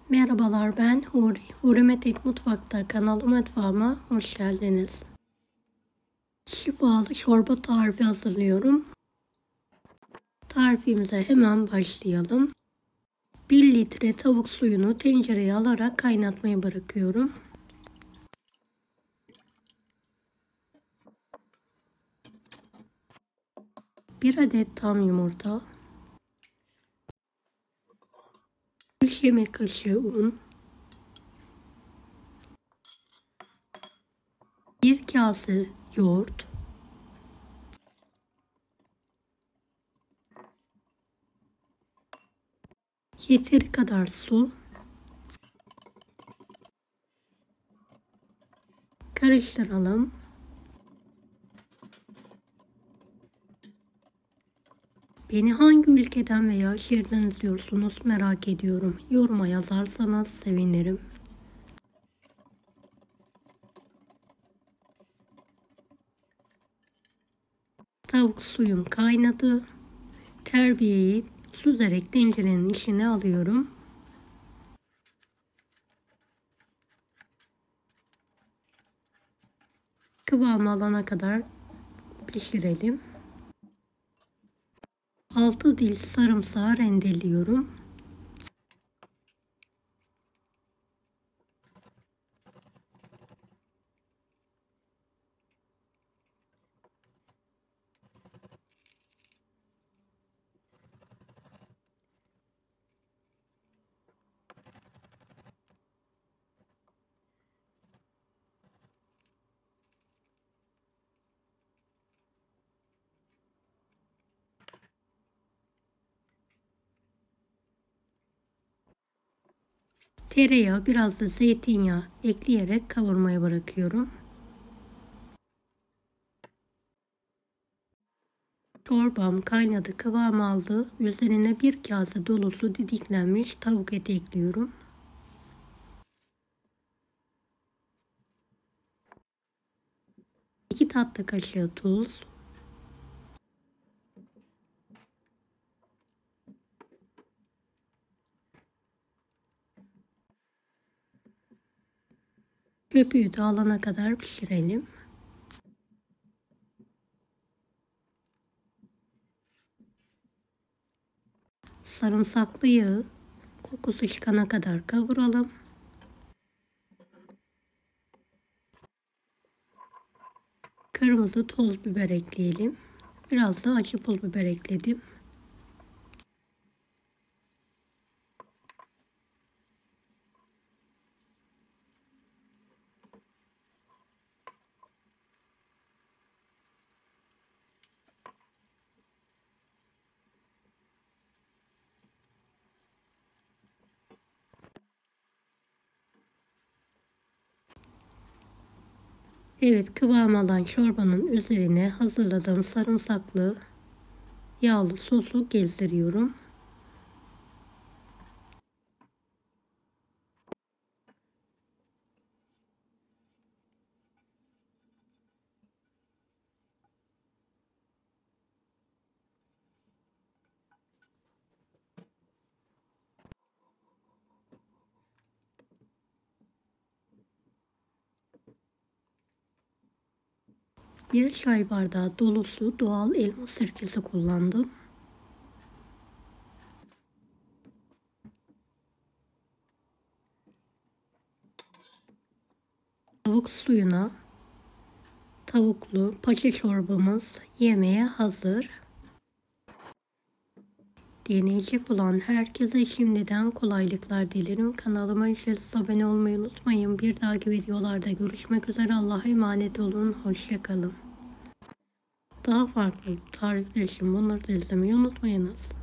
Merhabalar, ben Huri. Huri Metek Mutfak'ta mutfağıma hoş geldiniz. Şifalı çorba tarifi hazırlıyorum. Tarifimize hemen başlayalım. 1 litre tavuk suyunu tencereye alarak kaynatmaya bırakıyorum. Bir adet tam yumurta, 3 yemek kaşığı un, 1 kase yoğurt, yeteri kadar su, karıştıralım. Beni hangi ülkeden veya şehirden izliyorsunuz merak ediyorum. Yoruma yazarsanız sevinirim. Tavuk suyum kaynadı. Terbiyeyi süzerek tencerenin içine alıyorum. Kıvamı alana kadar pişirelim. 6 diş sarımsağı rendeliyorum. Tereyağı, biraz da zeytinyağı ekleyerek kavurmaya bırakıyorum. Çorbam kaynadı, kıvam aldı. Üzerine 1 kase dolusu didiklenmiş tavuk eti ekliyorum. İki tatlı kaşığı tuz. Köpüğü dağılana kadar pişirelim. Sarımsaklı yağı kokusu çıkana kadar kavuralım. Kırmızı toz biber ekleyelim. Biraz da acı pul biber ekledim. Evet, kıvam alan çorbanın üzerine hazırladığım sarımsaklı yağlı sosu gezdiriyorum. Bir çay bardağı dolusu doğal elma sirkesi kullandım. Tavuk suyuna tavuklu paça çorbamız yemeğe hazır. Deneyecek olan herkese şimdiden kolaylıklar dilerim. Kanalıma ücretsiz abone olmayı unutmayın. Bir dahaki videolarda görüşmek üzere. Allah'a emanet olun. Hoşça kalın. Daha farklı tarifler için bunları da izlemeyi unutmayınız.